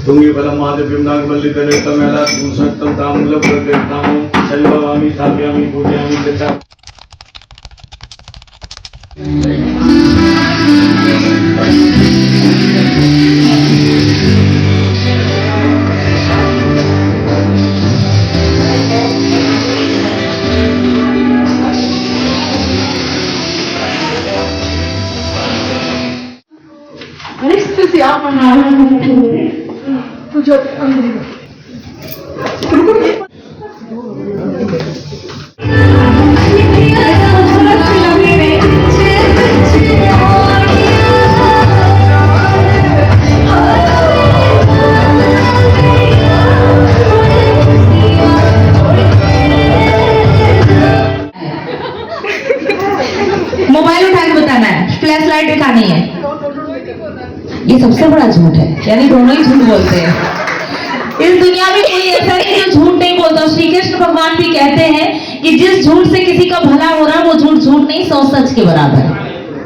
तुम्ही परमादेवी नागमल्लितरे तमेला पुरुषोत्तम ताम्बूल प्रकृतामो शैलवामी स्थापयामि पूजयामि तथा मोबाइल उठा के बताना है, फ्लैश लाइट दिखानी है। ये सबसे बड़ा झूठ है, यानी दोनों ही झूठ बोलते हैं। इस दुनिया में कोई ऐसा नहीं जो झूठ नहीं बोलता। श्री कृष्ण भगवान भी कहते हैं कि जिस झूठ से किसी का भला हो रहा है वो झूठ झूठ नहीं 100 सच के बराबर है।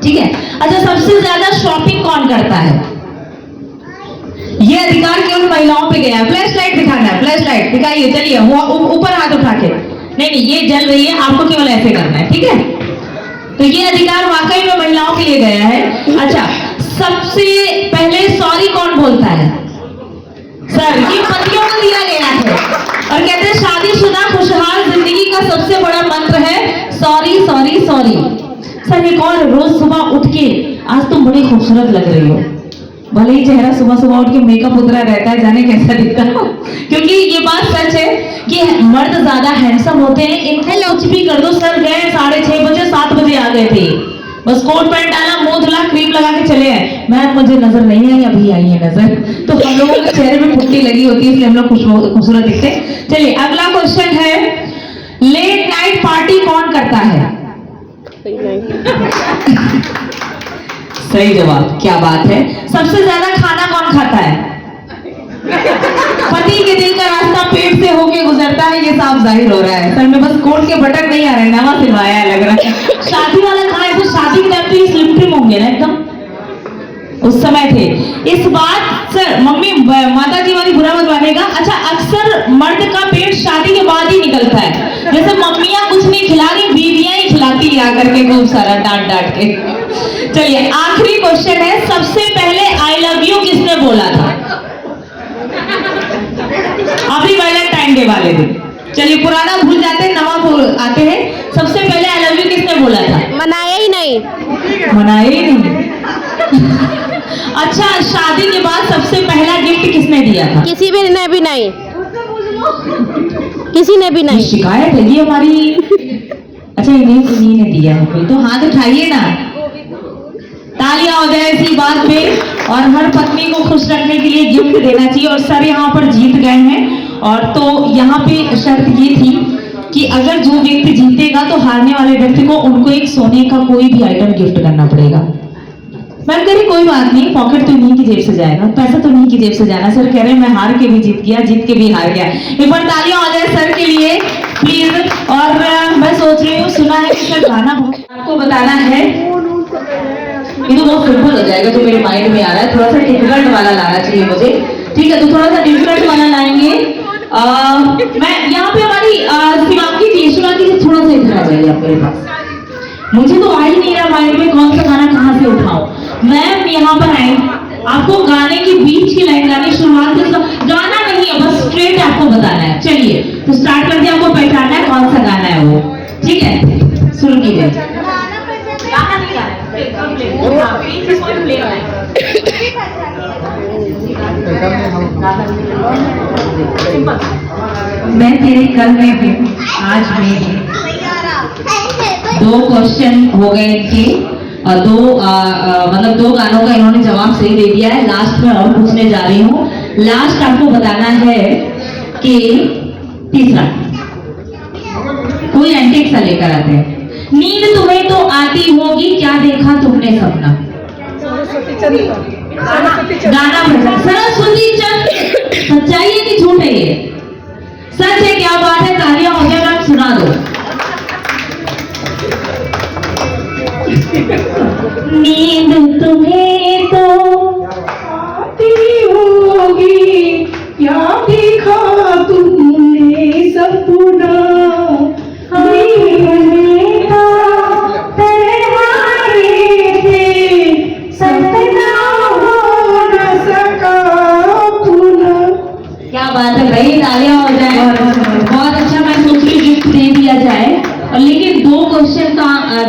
ठीक है। अच्छा, सबसे ज्यादा शॉपिंग कौन करता है? ये अधिकार केवल महिलाओं पे गया है। फ्लैश लाइट दिखाना है, फ्लैश लाइट दिखाइए। चलिए ऊपर हाथ उठा के। नहीं, ये जल रही है, आपको केवल ऐसे करना है। ठीक है। तो ये अधिकार वाकई में महिलाओं के लिए गया है। अच्छा, सबसे पहले सॉरी कौन बोलता है? सर, ये पतियों को दिया गया है और कहते हैं शादीशुदा खुशहाल जिंदगी का सबसे बड़ा मंत्र है सॉरी सॉरी सॉरी। सर, ये कौन रोज सुबह उठ के आज तुम बड़ी खूबसूरत लग रही हो, भले ही चेहरा सुबह सुबह उठ के मेकअप उतरा रहता है, जाने कैसा दिखता है। क्योंकि ये बात सच है कि मर्द ज्यादा हैंडसम होते हैं। इनके कुछ भी कर दो, सर गए 6:30 बजे 7 बजे आ गए थे, बस कोट पैंट डाला, मुंह धुला, क्रीम लगा के चले आए। मैम मुझे नजर नहीं आई, अभी आई है नजर। तो हम लोगों के चेहरे में पुट्टी लगी होती है, इसलिए हम लोग खूबसूरत दिखते। चलिए अगला क्वेश्चन है, लेट नाइट पार्टी कौन करता है? सही जवाब, क्या बात है। सबसे ज्यादा खाना कौन खाता है? पति के दिल का रास्ता पेट से होके गुजरता है, ये साफ जाहिर हो रहा है। सर में बस कोट के बटन नहीं आ रहे, नवा सिलवाया है लग रहा है। शादी वाला कहाँ है? तो शादी के टाइम तो ये स्लिम ट्रिम होंगे ना एकदम, उस समय थे। इस बात सर मम्मी माता जी वाली बुरा मत मानेगा। अच्छा, अक्सर मर्द का पेट शादी के बाद ही निकलता है। जैसे मम्मियां कुछ नहीं खिला रही, बीवियां ही खिलाती है आकर के खूब सारा डांट डांट के। चलिए आखिरी क्वेश्चन है, सबसे पहले आई लव यू किसने बोला था? अभी वैलेंटाइन डे वाले दिन। चलिए पुराना भूल जाते हैं, नवा भूल आते हैं। सबसे पहले आई लव यू किसने बोला था? मनाया ही नहीं। मनाया ही नहीं। अच्छा, शादी के बाद सबसे पहला गिफ्ट किसने दिया था? किसी भी ने भी नहीं, किसी ने भी नहीं। शिकायत है ये हमारी। अच्छा, इन्हीं ने दिया है, तो हाथ उठाइए ना, तालियां हो जाए इसी बात पे। और हर पत्नी को खुश रखने के लिए गिफ्ट देना चाहिए। और सर यहाँ पर जीत गए हैं, और तो यहाँ पे शर्त ये थी कि अगर जो व्यक्ति जीतेगा तो हारने वाले व्यक्ति को उनको एक सोने का कोई भी आइटम गिफ्ट करना पड़ेगा। मैम कह रही कोई बात नहीं, पॉकेट तो इन्हीं की जेब से जाएगा, पैसा तो इन्हीं की जेब से जाना। सर कह रहे मैं हार के भी जीत गया, जीत के भी हार गया। एक बार तालियां हो जाए सर के लिए प्लीज। और मैं सोच रही हूँ, सुना है कि सर गाना बहुत, आपको बताना है। ये तो बहुत सिंपल हो जाएगा, जो मेरे माइंड में आ रहा है। थोड़ा सा डिफिकल्ट वाला लाना चाहिए मुझे, ठीक है? तो थोड़ा सा डिफिकल्ट वाला लाएंगे। मैं यहाँ पे हमारी शिवांगी जी थोड़ा सा इधर आ जाइए आप मेरे पास। मुझे तो आ ही नहीं रहा माइंड में कौन सा गाना कहाँ से उठाऊं। मैम यहाँ पर आए, आपको गाने की बीच की लाइन गाने, शुरुआत से गाना नहीं है, बस स्ट्रेट आपको बताना है। चलिए तो स्टार्ट करके आपको पहचानना है कौन सा गाना है वो, ठीक है? शुरू कीजिए। मैं तेरे कल में हूँ, आज में हूँ। 2 क्वेश्चन हो गए इनके, और 2 गानों का इन्होंने जवाब सही दे दिया है। लास्ट में और पूछने जा रही हूँ। लास्ट आपको बताना है कि तीसरा कोई एंटिक सा लेकर आते हैं। नींद तुम्हें तो आती होगी, क्या देखा तुमने सपना? गाना भजन सरस्वती चंद्र। सच्चाई है कि झूठ है? ये सच है, क्या बात है, तालियां हो जाए, आप सुना दो। नींद तुम्हें तो आती होगी,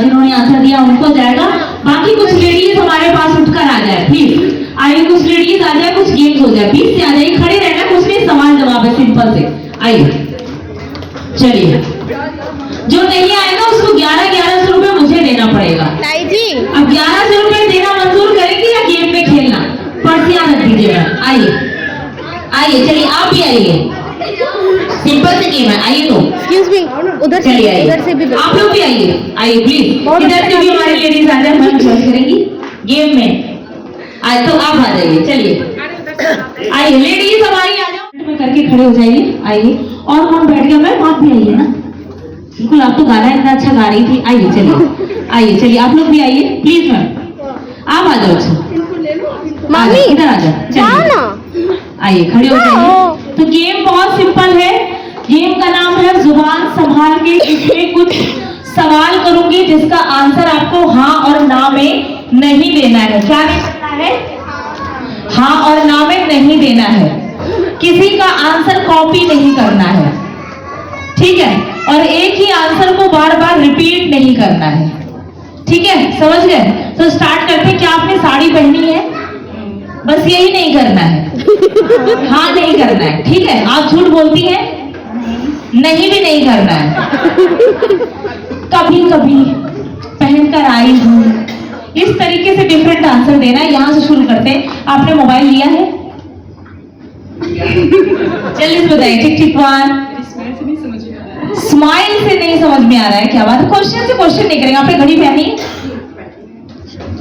जिन्होंने आंसर दिया उनको जाएगा। बाकी कुछ लेडीज हमारे पास उठकर आ जाए प्लीज। आइए कुछ लेडीज आ जाए, कुछ गेम्स हो जाए, प्लीज से आ जाइए। खड़े रहना, कुछ नहीं, सवाल जवाब है सिंपल से। आइए चलिए, जो नहीं आएगा उसको 1100 रुपए मुझे देना पड़ेगा। ताई जी अब 1100 रुपए देना मंजूर करेंगे या गेम में खेलना? पर्स याद रख दीजिएगा। आइए आइए, चलिए आप भी आइए, सिंपल से गेम है। आइए तो एक्सक्यूज मी, उधर से चलिए उधर से भी आइए, आप लोग भी आइए। आइए प्लीज, इधर से भी हमारी लेडीज आ जाए, हम ज्वाइन करेंगी गेम में। आए तो आप आ जाइए, चलिए आइए लेडीज हमारी आ जाओ, में करके खड़े हो जाइए। आइए, और कौन बैठ गया? मैम आप भी आइए ना, बिल्कुल आप तो गाना इतना अच्छा गा रही थी। आइए चलिए, आइए चलिए आप लोग भी आइए प्लीज। मैम आप आ जाओ, अच्छा मामी इधर आ जाओ, जाओ चलिए ना। आइए खड़े हो जाओ। जाइए। तो गेम बहुत सिंपल है, गेम का नाम है जुबान संभाल के। इसमें कुछ सवाल करूंगी जिसका आंसर आपको हाँ और ना में नहीं देना है। क्या नहीं करना है? हाँ और ना में नहीं देना है। किसी का आंसर कॉपी नहीं करना है, ठीक है? और एक ही आंसर को बार बार रिपीट नहीं करना है, ठीक है? समझ गए? तो स्टार्ट करते हैं। क्या आपने साड़ी पहनी है? बस यही नहीं करना है, हाँ नहीं करना है, ठीक है? आप झूठ बोलती हैं? नहीं भी नहीं करना है। कभी कभी पहनकर आई हूँ, इस तरीके से डिफरेंट आंसर देना है। यहां से शुरू करते हैं। आपने मोबाइल लिया है? चलिए बताइए, टिक टिक वन। स्माइल से नहीं समझ में आ रहा है, क्या बात है? क्वेश्चन से क्वेश्चन नहीं करेंगे। आपने घड़ी पहनी है?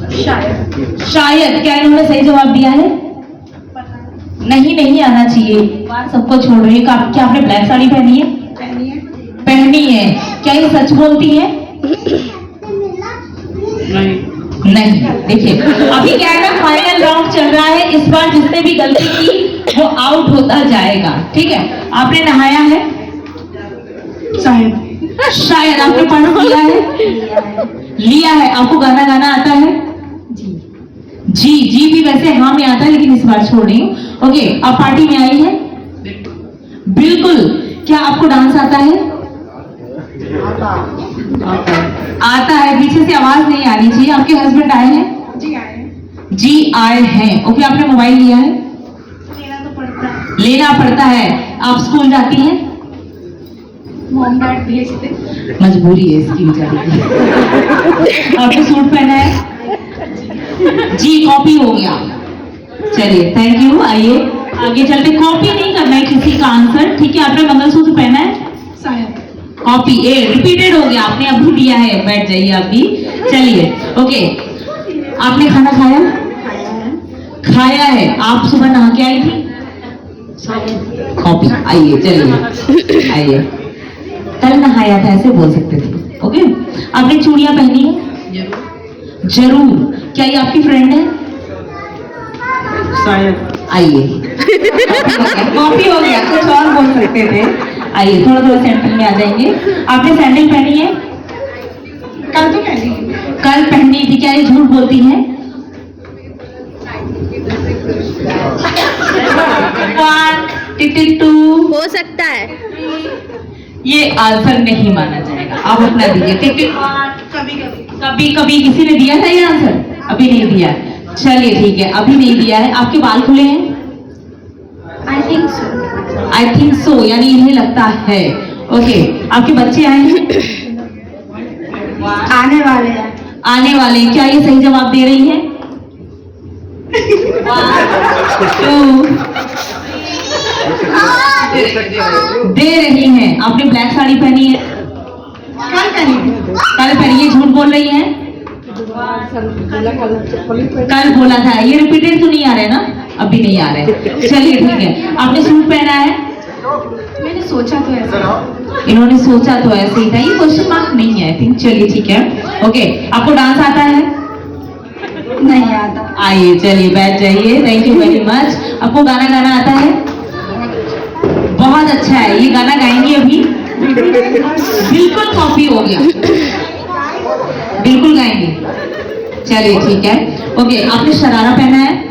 शायद। क्या इन्होंने सही जवाब दिया है? नहीं, नहीं आना चाहिए, बात सबको छोड़ रही है। क्या आपने ब्लैक साड़ी पहनी है? पहनी है। क्या ये सच बोलती है? नहीं। देखिए अभी क्या है ना, फाइनल राउंड चल रहा है। इस बार जिसने भी गलती की वो आउट होता जाएगा, ठीक है? आपने नहाया है? शायद आपने पर्स लिया है? लिया है। आपको गाना गाना आता है? जी जी भी वैसे हाँ में आता है, लेकिन इस बार छोड़ रही हूँ। ओके, आप पार्टी में आई है? बिल्कुल। क्या आपको डांस आता है? आता है। पीछे से आवाज नहीं आनी चाहिए। आपके हस्बैंड आए हैं? जी आए हैं। ओके, आपने मोबाइल लिया है? लेना पड़ता है। आप स्कूल जाती हैं? मॉम डैड भेजते, मजबूरी है इसकी बेचारी की। आपने सूट पहना है? जी कॉपी हो गया। चलिए थैंक यू। आइए आगे चलते। कॉपी नहीं करना है किसी का आंसर, ठीक है? आपने मंगलसूत्र पहना है? कॉपी ए रिपीटेड हो गया। आपने अभी दिया है, बैठ जाइए आप भी। चलिए ओके, आपने खाना खाया? खाया है। आप सुबह नहा के आई थी? कॉपी। आइए चलिए आइए, कल नहाया था ऐसे बोल सकते थे। ओके, आपने चूड़ियां पहनी है? जरूर। क्या ये आपकी फ्रेंड है? शायद। आइए कॉपी हो गया, कुछ और बोल सकते थे। आइए थोड़ा थोड़ा सेंटर में आ जाएंगे। आपने सैंडल पहनी है? कल तो पहनी, कल पहनी थी। क्या ये झूठ बोलती है? टू हो सकता है। ये आंसर नहीं माना जाएगा। आप अपना दीजिए। कभी कभी किसी ने दिया था ये आंसर? अभी नहीं दिया। चलिए ठीक है, अभी नहीं दिया है। आपके बाल खुले हैं? आई थिंक सो, यानी इन्हें लगता है। ओके, आपके बच्चे आए हैं? आने वाले हैं। आने वाले। क्या ये सही जवाब दे रही है? दे रही हैं। आपने ब्लैक साड़ी पहनी है? कल पहनी है। झूठ बोल रही है? कल बोला था। ये रिपीटेड तो नहीं आ रहे ना? अभी नहीं आ रहे। चलिए ठीक है। आपने सूट पहना है? मैंने सोचा तो ऐसा। इन्होंने सोचा तो ऐसे ही था। ये क्वेश्चन मार्क नहीं है आई थिंक। चलिए ठीक है। ओके, आपको डांस आता है? नहीं आता। आइए चलिए बैठ जाइए। Thank you very much. आपको गाना गाना आता है? बहुत अच्छा है। ये गाना गाएंगे अभी? बिल्कुल कॉपी हो गया। बिल्कुल गाएंगे। चलिए ठीक है। ओके, आपने शरारा पहना है?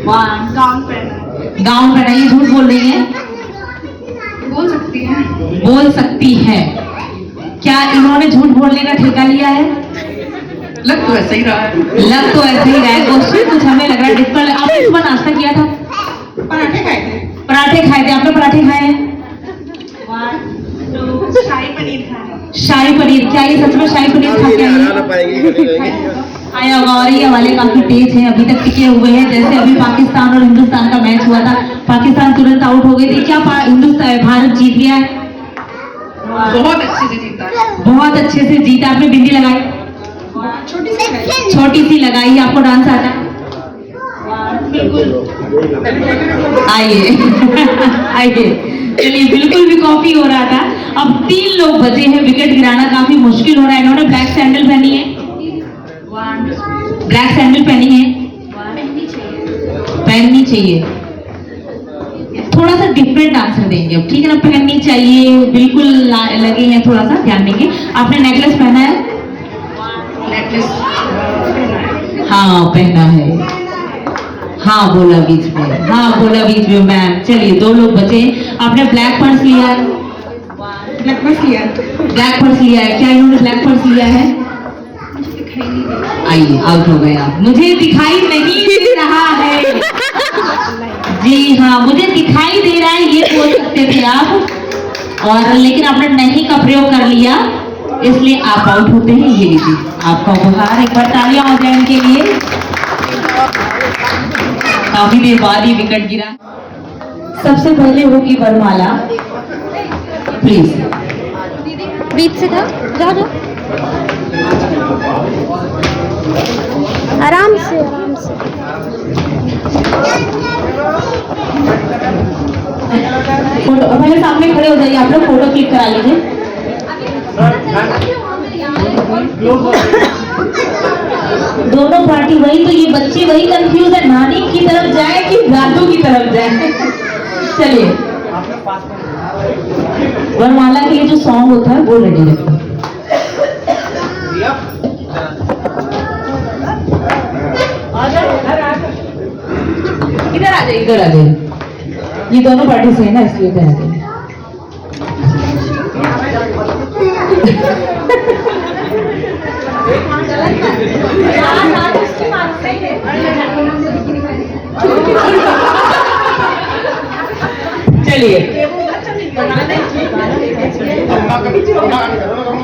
गाउन पहना। गाउन पहना। ये झूठ बोल रही है? बोल सकती है। बोल सकती है। क्या इन्होंने झूठ बोलने का ठेका लिया है? लग तो ऐसा ही रहा है। लग तो ऐसे ही रहा है, क्वेश्चन कुछ हमें लग रहा है डिफिकल्ट। आपने सुबह नाश्ता किया था? पराठे खाए थे। पराठे खाए थे। आपने पराठे खाए हैं? शाही पनीर खाया। शाही पनीर, क्या ये सच में शाही पनीर खा के आई है? आया होगा। और ये वाले काफी तेज हैं, अभी तक टिके हुए हैं। जैसे अभी पाकिस्तान और हिंदुस्तान का मैच हुआ था, पाकिस्तान तुरंत आउट हो गई थी। क्या हिंदुस्तान भारत जीत गया है? बहुत अच्छे से जीता है। बहुत अच्छे से जीता। आपने बिंदी लगाई? छोटी सी लगाई। आपको डांस आता है? आइए आइए। चलिए, बिल्कुल भी कॉपी हो रहा था। अब 3 लोग बचे हैं, विकेट गिराना काफी मुश्किल हो रहा है। इन्होंने ब्लैक सैंडल पहनी है, ब्लैक सैंडल पहनी है, पहननी चाहिए। थोड़ा सा डिफरेंट आंसर देंगे अब, ठीक है ना? पहननी चाहिए, बिल्कुल लगे हैं, थोड़ा सा ध्यान देंगे। आपने नेकलेस पहना है? नेकलेस हाँ पहना है। हाँ बोला बीच में, हाँ बोला बीच में मैम। चलिए, 2 लोग बचे। आपने ब्लैक पर्स लिया है? ब्लैक पर्स लिया है। ब्लैक पर्स लिया है। क्या इन्होंने ब्लैक पर्स लिया है? आइए, आउट हो गए आप। मुझे दिखाई नहीं दे रहा है। जी हाँ, मुझे दिखाई दे रहा है, ये बोल सकते थे आप, और लेकिन आपने नहीं का प्रयोग कर लिया, इसलिए आप आउट होते हैं। ये लीजिए आपका उपहार। एक बार तालियां हो जाए इनके लिए। काफी देर बाद ही विकेट गिरा। सबसे पहले होगी वरमाला, प्लीज। बीच से था, जाओ जाओ, आराम से आराम से। फोटो पहले सामने खड़े हो जाइए आप लोग, फोटो क्लिक करा लीजिए। दोनों पार्टी वही, तो ये बच्चे वही कंफ्यूज है, नानी की तरफ जाए कि दादू की तरफ जाए। चलिए, वरमाला के लिए जो सॉन्ग होता है वो रेडी रखो। इधर आ जाइए, इधर आ जाइए। ये दोनों पार्टी से है ना, इसलिए इधर आ जाइए। चलिए,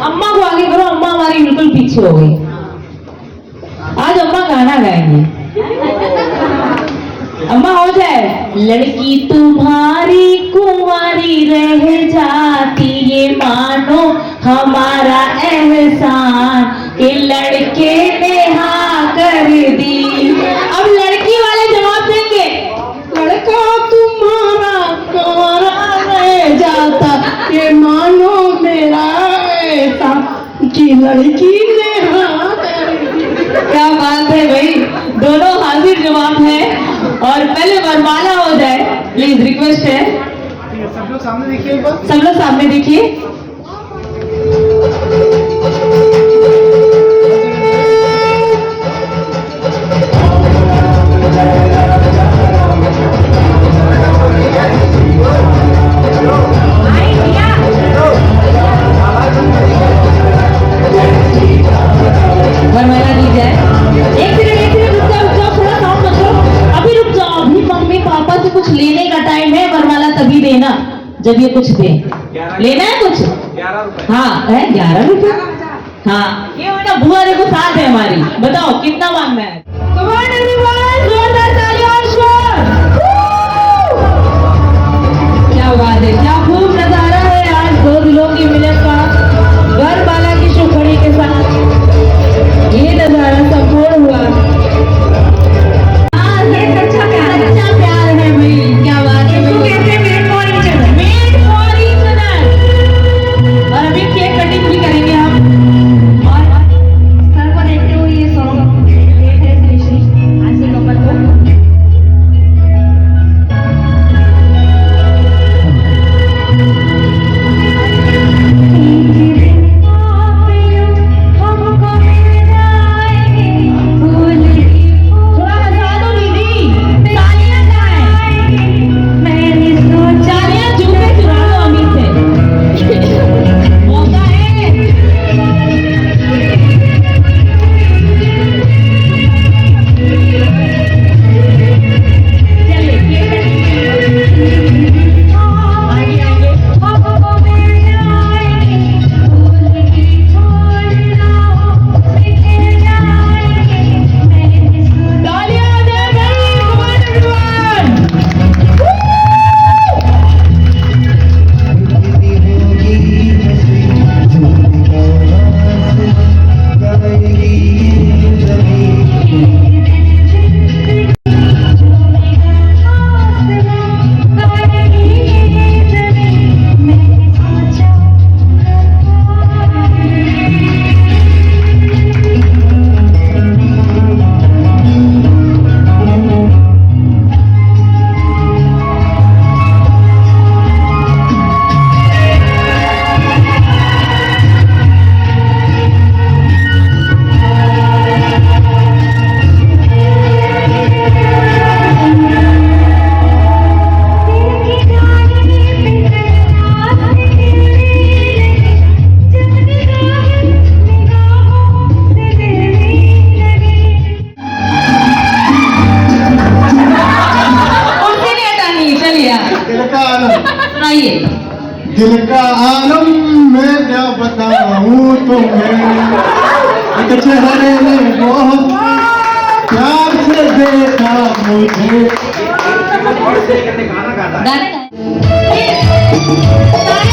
अम्मा को आगे करो। अम्मा हमारी बिल्कुल पीछे हो गई। आज अम्मा गाना गाएंगे। अम्मा हो जाए। लड़की तुम्हारी कुंवारी रह जाती, ये मानो हमारा एहसान कि लड़के ने हाँ कर दी। अब लड़की वाले जवाब देंगे। लड़का तुम्हारा कुंवारा रह जाता, ये मानो मेरा एहसान कि लड़की ने हाँ कर दी। क्या बात है भाई, दोनों हाजिर जवाब है। और पहले वरमाला हो जाए प्लीज, रिक्वेस्ट है। सब लोग सामने देखिए, सब लोग सामने देखिए। वरमाला दी जाए। एक मिनट रुक जाओ, थोड़ा साउंड बचो। अभी रुक जाओ, अभी मम्मी पापा से कुछ लेने का टाइम है। वरमाला तभी देना जब ये कुछ दे। लेना है कुछ? 11 रुपए। हाँ है 11 रुपए। हाँ, ये ना बुआ देखो साथ है हमारी। बताओ कितना मांगना है? Come on everyone, जोरदार तालियां और शोर। क्या बात है, क्या खूब नजारा है आज 2 दिलों की मिलन का, वरमाला की शुभघड़ी के साथ ये नजारा संपूर्ण हुआ। हाँ, ये सच्चा प्यार है भाई। क्या बात है भाई, कहते हैं made for each other, made for each other. और अभी केक कटिंग भी करेंगे हम। और सर को देखते हुए ये सॉन्ग देते हैं श्री आज के कपल को। का आलम मैं क्या बताऊं तुम्हें, एक चेहरे ने बहुत प्यार से देखा मुझे। गाने गाए